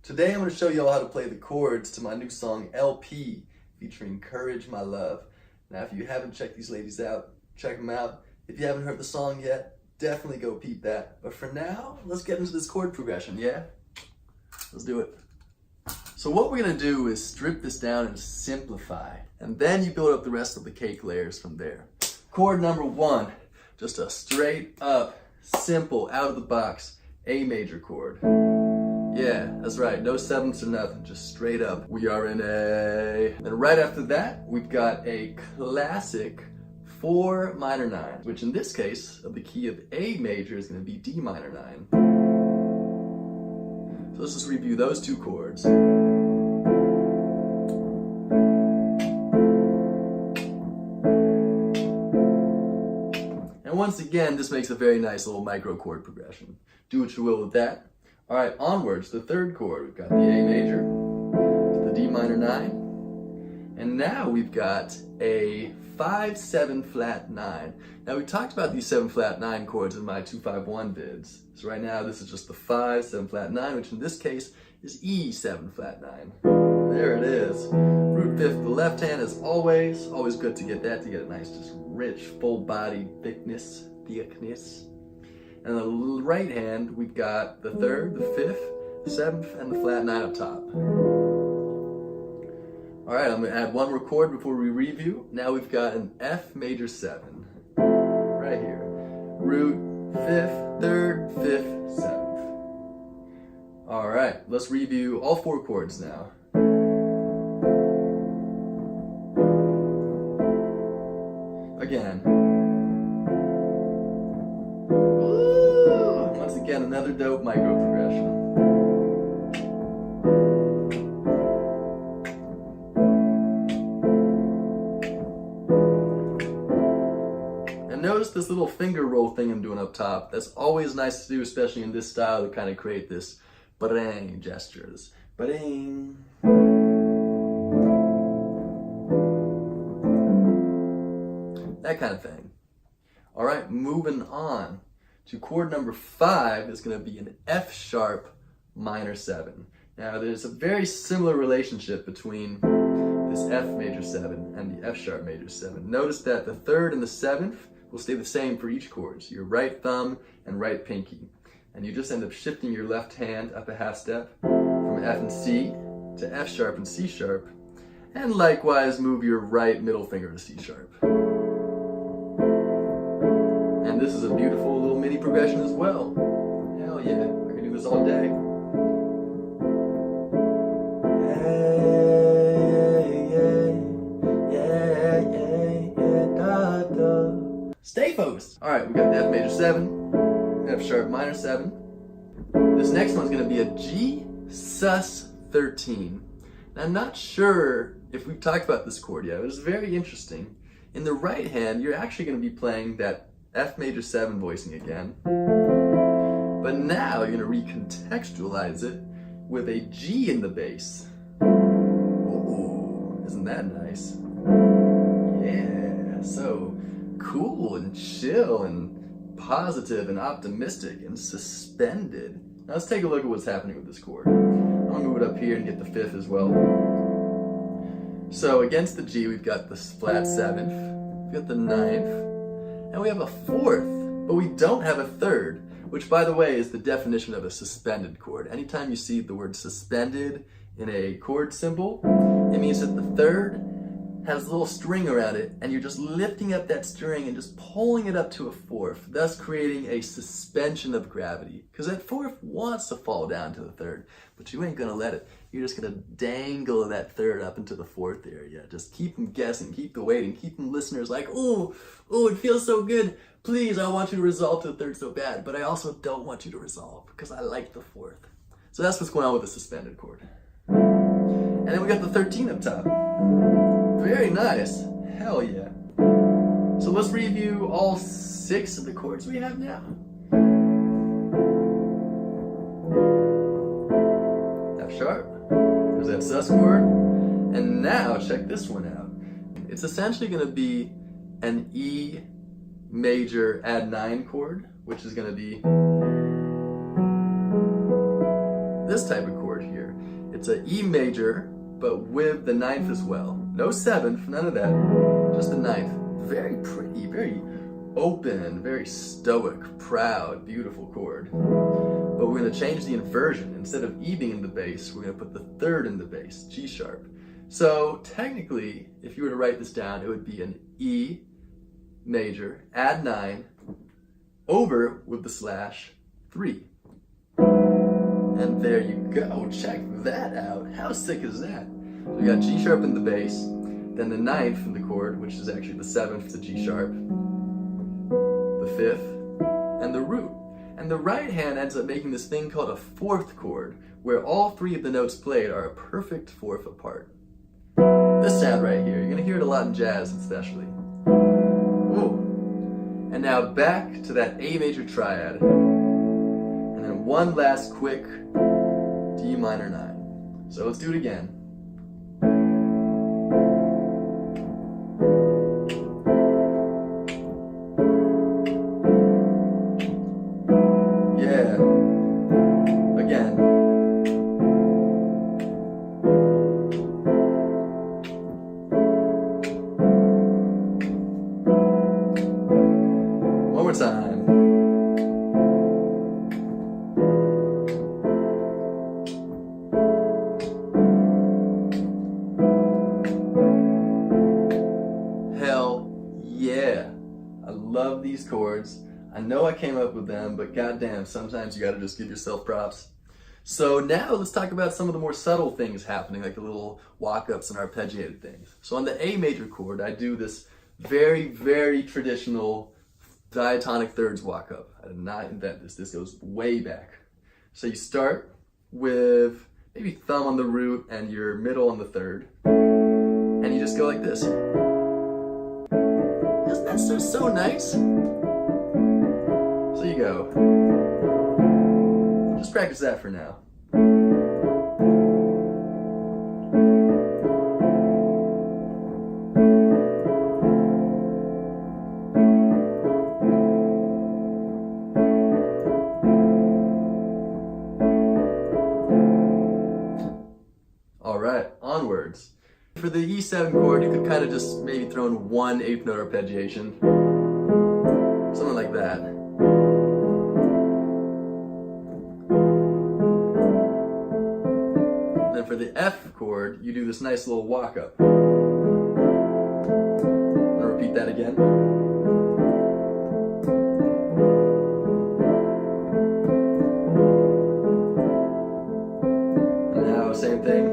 Today I'm going to show you all how to play the chords to my new song LP featuring Courage My Love. Now if you haven't checked these ladies out, check them out. If you haven't heard the song yet, definitely go peep that. But for now, let's get into this chord progression, yeah? Let's do it. So what we're going to do is strip this down and simplify, and then you build up the rest of the cake layers from there. Chord number 1, just a straight up, simple, out of the box A major chord. Yeah, that's right, no sevenths or nothing, just straight up. We are in A. Then right after that, we've got a classic 4 minor 9, which in this case, of the key of A major, is going to be D minor 9. So let's just review those two chords. And once again, this makes a very nice little micro chord progression. Do what you will with that. All right, onwards, the third chord. We've got the A major to the D minor 9. And now we've got a 5-7 flat 9. Now we talked about these 7 flat 9 chords in my 251 vids. So right now this is just the 5-7 flat 9, which in this case is E7 flat 9. There it is. Root 5th, the left hand as always. Always good to get that, to get a nice, just rich, full body thickness. And the right hand, we've got the 3rd, the 5th, the 7th, and the flat 9 up top. All right, I'm gonna add one more chord before we review. Now we've got an F major 7, right here. Root, 5th, 3rd, 5th, 7th. All right, let's review all 4 chords now. Again. Ooh, once again, another dope micro progression. And notice this little finger roll thing I'm doing up top. That's always nice to do, especially in this style, to kind of create this ba-dang gestures. Ba-dang. That kind of thing. All right, moving on to chord number 5 is going to be an F sharp minor 7. Now there's a very similar relationship between this F major 7 and the F sharp major 7. Notice that the 3rd and the 7th will stay the same for each chord. So your right thumb and right pinky. And you just end up shifting your left hand up a half step from F and C to F sharp and C sharp. And likewise move your right middle finger to C sharp. And this is a beautiful little mini progression as well. Hell yeah, I can do this all day. Stay focused. All right, we got the F major 7, F sharp minor 7. This next one's gonna be a G sus 13. Now I'm not sure if we've talked about this chord yet, but it's very interesting. In the right hand, you're actually gonna be playing that F major 7 voicing again. But now you're gonna recontextualize it with a G in the bass. Ooh, isn't that nice? Yeah, so cool and chill and positive and optimistic and suspended. Now let's take a look at what's happening with this chord. I'm gonna move it up here and get the 5th as well. So against the G, we've got the flat 7th, we've got the 9th, and we have a 4th, but we don't have a 3rd, which by the way is the definition of a suspended chord. Anytime you see the word suspended in a chord symbol, it means that the 3rd has a little string around it, and you're just lifting up that string and just pulling it up to a 4th, thus creating a suspension of gravity. Because that 4th wants to fall down to the 3rd, but you ain't gonna let it. You're just gonna dangle that 3rd up into the 4th area. Just keep them guessing, keep the waiting, keep them listeners like, ooh, it feels so good. Please, I want you to resolve to the 3rd so bad, but I also don't want you to resolve because I like the 4th. So that's what's going on with the suspended chord. And then we got the 13 up top. Very nice. Hell yeah. So let's review all 6 of the chords we have now. F sharp. There's that sus chord. And now check this one out. It's essentially going to be an E major add 9 chord, which is going to be this type of chord. chord here. It's an E major, but with the ninth as well. No seventh, none of that, just the ninth. Very pretty, very open, very stoic, proud, beautiful chord. But we're going to change the inversion. Instead of E being in the bass, we're going to put the third in the bass, G sharp. So technically, if you were to write this down, it would be an E major, add 9, over with the slash 3. And there you go, check that out. How sick is that? So we got G sharp in the bass, then the ninth in the chord, which is actually the seventh, the G sharp, the fifth, and the root. And the right hand ends up making this thing called a fourth chord, where all three of the notes played are a perfect fourth apart. This sound right here, you're gonna hear it a lot in jazz especially. Ooh. And now back to that A major triad. And then one last quick D minor 9. So let's do it again. Time. Hell yeah. I love these chords. I know I came up with them, but goddamn, sometimes you gotta just give yourself props. So now let's talk about some of the more subtle things happening, like the little walk-ups and arpeggiated things. So on the A major chord, I do this very, very traditional diatonic thirds walk up. I did not invent this. This goes way back. So you start with maybe thumb on the root and your middle on the third. And you just go like this. Isn't that so nice? So you go. Just practice that for now. Alright, onwards. For the E7 chord, you could kind of just maybe throw in one eighth note arpeggiation. Something like that. And then for the F chord, you do this nice little walk up. I'm gonna repeat that again. Same thing.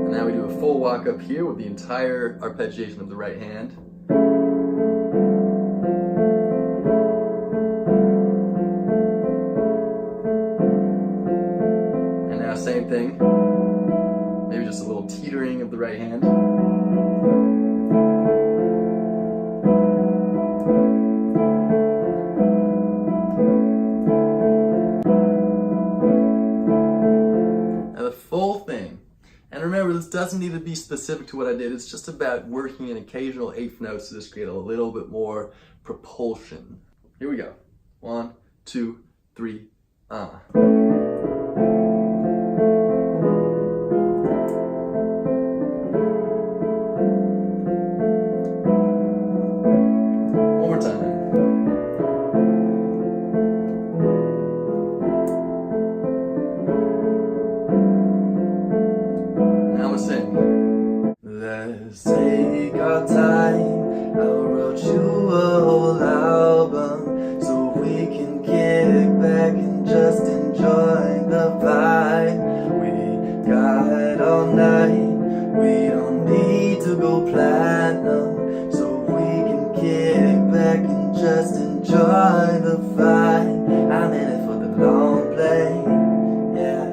And now we do a full walk up here with the entire arpeggiation of the right hand. And now same thing. Maybe just a little teetering of the right hand. Full thing. And remember, this doesn't need to be specific to what I did. It's just about working in occasional eighth notes to just create a little bit more propulsion. Here we go. 1, 2, 3, One more time. Let's take our time. I wrote you a whole album so we can kick back and just enjoy the vibe. We got all night. We don't need to go platinum so we can kick back and just enjoy the vibe. I'm in it for the long play. Yeah.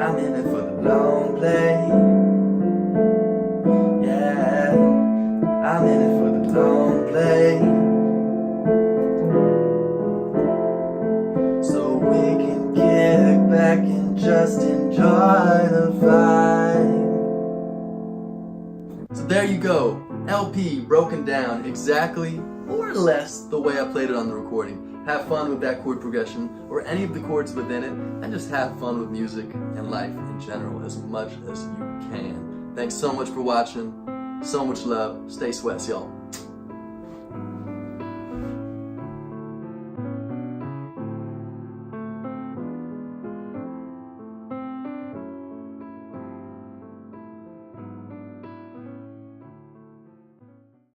I'm in it for the long play. Yeah, I'm in it for the long play. So we can kick back and just enjoy the vibe. So there you go. LP broken down exactly or less the way I played it on the recording. Have fun with that chord progression or any of the chords within it, and just have fun with music and life in general as much as you can. Thanks so much for watching. So much love. Stay sweats, y'all.